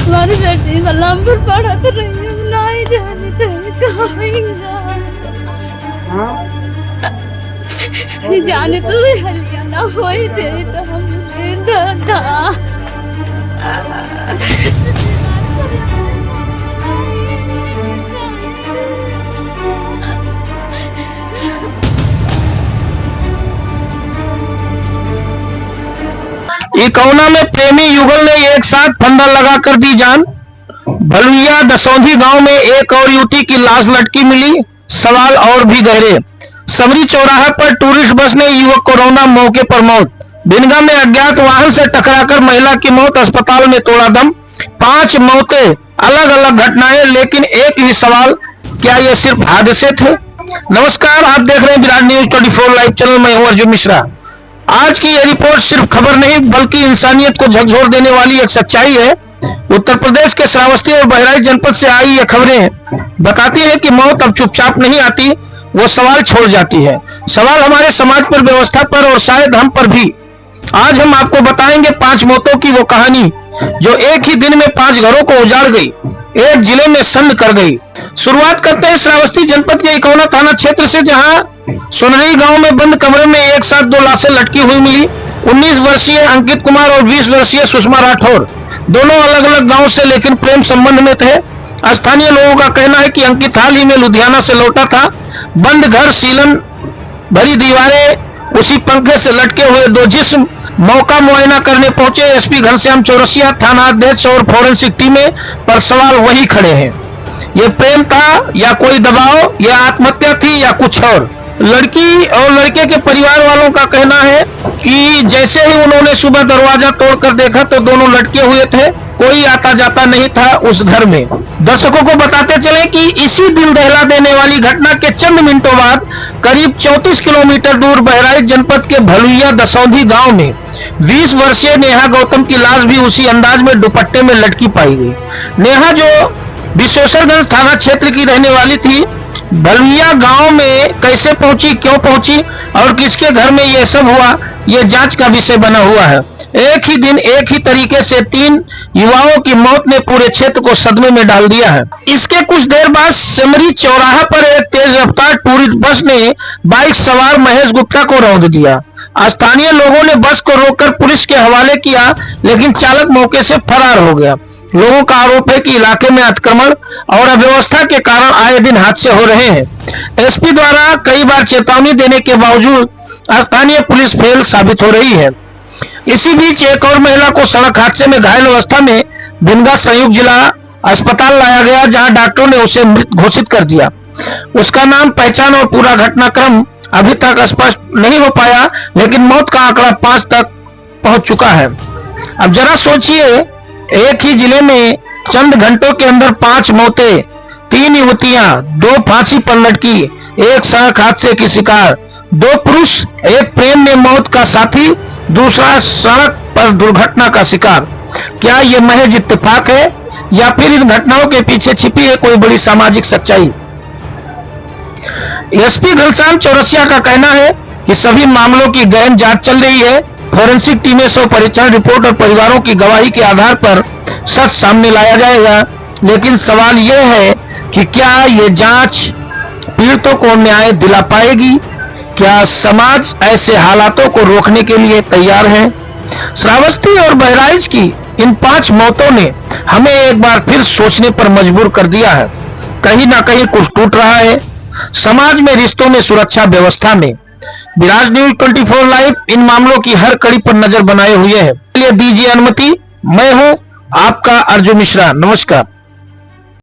हमारी बेटी बलरामपुर पढ़त रही है, नहीं जाने जाने तो हलियाना होई थे तो हम दादा इकौना में प्रेमी युगल ने एक साथ फंदा लगा कर दी जान। भलुइया दसौंधी गांव में एक और युवती की लाश लटकी मिली, सवाल और भी गहरे। सबरी चौराहा पर टूरिस्ट बस ने युवक को रौंदा, मौके पर मौत। बिनगा में अज्ञात वाहन से टकराकर महिला की मौत, अस्पताल में तोड़ा दम। 5 मौतें, अलग अलग घटनाएं, लेकिन एक ही सवाल, क्या ये सिर्फ हादसे थे? नमस्कार, आप देख रहे हैं विराट न्यूज 24 लाइव चैनल। मैं हूं अर्जुन मिश्रा। आज की यह रिपोर्ट सिर्फ खबर नहीं बल्कि इंसानियत को झकझोर देने वाली एक सच्चाई है। उत्तर प्रदेश के श्रावस्ती और बहराइच जनपद से आई ये खबरें बताती हैं कि मौत अब चुपचाप नहीं आती, वो सवाल छोड़ जाती है। सवाल हमारे समाज पर, व्यवस्था पर और शायद हम पर भी। आज हम आपको बताएंगे 5 मौतों की वो कहानी जो एक ही दिन में 5 घरों को उजाड़ गई, एक जिले में सन्न कर गई। शुरुआत करते हैं श्रावस्ती जनपद के इकौना थाना क्षेत्र से, जहां सोनरी गांव में बंद कमरे में एक साथ 2 लाशें लटकी हुई मिली। 19 वर्षीय अंकित कुमार और 20 वर्षीय सुषमा राठौर, दोनों अलग अलग गांव से लेकिन प्रेम संबंध में थे। स्थानीय लोगों का कहना है कि अंकित हाल ही में लुधियाना से लौटा था। बंद घर, सीलन भरी दीवारें, उसी पंखे से लटके हुए 2 जिस्म। मौका मुआयना करने पहुंचे एसपी घनश्याम चौरसिया, थाना अध्यक्ष और फोरेंसिक टीमें, पर सवाल वही खड़े हैं। ये प्रेम था या कोई दबाव, या आत्महत्या थी या कुछ और? लड़की और लड़के के परिवार वालों का कहना है कि जैसे ही उन्होंने सुबह दरवाजा तोड़कर देखा तो दोनों लटके हुए थे, कोई आता जाता नहीं था उस घर में। दर्शकों को बताते चले कि इसी दिल दहला देने वाली घटना के चंद मिनटों बाद करीब 34 किलोमीटर दूर बहराइच जनपद के भलुइया दसौंधी गांव में 20 वर्षीय नेहा गौतम की लाश भी उसी अंदाज में दुपट्टे में लटकी पाई गई। नेहा, जो विश्वेश्वरगंज थाना क्षेत्र की रहने वाली थी, भलुइया गांव में कैसे पहुंची, क्यों पहुंची और किसके घर में यह सब हुआ, यह जांच का विषय बना हुआ है। एक ही दिन एक ही तरीके से 3 युवाओं की मौत ने पूरे क्षेत्र को सदमे में डाल दिया है। इसके कुछ देर बाद सेमरी चौराहा पर एक तेज रफ्तार टूरिस्ट बस ने बाइक सवार महेश गुप्ता को रौंद दिया। स्थानीय लोगों ने बस को रोककर पुलिस के हवाले किया, लेकिन चालक मौके से फरार हो गया। लोगों का आरोप है कि इलाके में अतिक्रमण और अव्यवस्था के कारण आए दिन हादसे हो रहे हैं। एसपी द्वारा कई बार चेतावनी देने के बावजूद स्थानीय पुलिस फेल साबित हो रही है। इसी बीच एक और महिला को सड़क हादसे में घायल अवस्था में बिनगा संयुक्त जिला अस्पताल लाया गया, जहां डॉक्टरों ने उसे मृत घोषित कर दिया। उसका नाम, पहचान और पूरा घटनाक्रम अभी तक स्पष्ट नहीं हो पाया, लेकिन मौत का आंकड़ा 5 तक पहुंच चुका है। अब जरा सोचिए, एक ही जिले में चंद घंटों के अंदर 5 मौतें, 3 युवतियां, 2 फांसी पर लटकी, एक सड़क हादसे की शिकार, 2 पुरुष, एक प्रेम में मौत का साथी, दूसरा सड़क पर दुर्घटना का शिकार। क्या यह महज इत्तेफाक है या फिर इन घटनाओं के पीछे छिपी है कोई बड़ी सामाजिक सच्चाई? एसपी घनश्याम चौरसिया का कहना है कि सभी मामलों की गहन जांच चल रही है। फोरेंसिक टीमें शव परीक्षण रिपोर्ट और परिवारों की गवाही के आधार पर सच सामने लाया जाएगा। लेकिन सवाल यह है कि क्या ये जांच पीड़ितों को न्याय दिला पाएगी? क्या समाज ऐसे हालातों को रोकने के लिए तैयार है? श्रावस्ती और बहराइच की इन 5 मौतों ने हमें एक बार फिर सोचने पर मजबूर कर दिया है। कहीं ना कहीं कुछ टूट रहा है, समाज में, रिश्तों में, सुरक्षा व्यवस्था में। विराट न्यूज 24 लाइव इन मामलों की हर कड़ी पर नजर बनाए हुए है। दीजिए अनुमति, मैं हूं आपका अर्जुन मिश्रा। नमस्कार।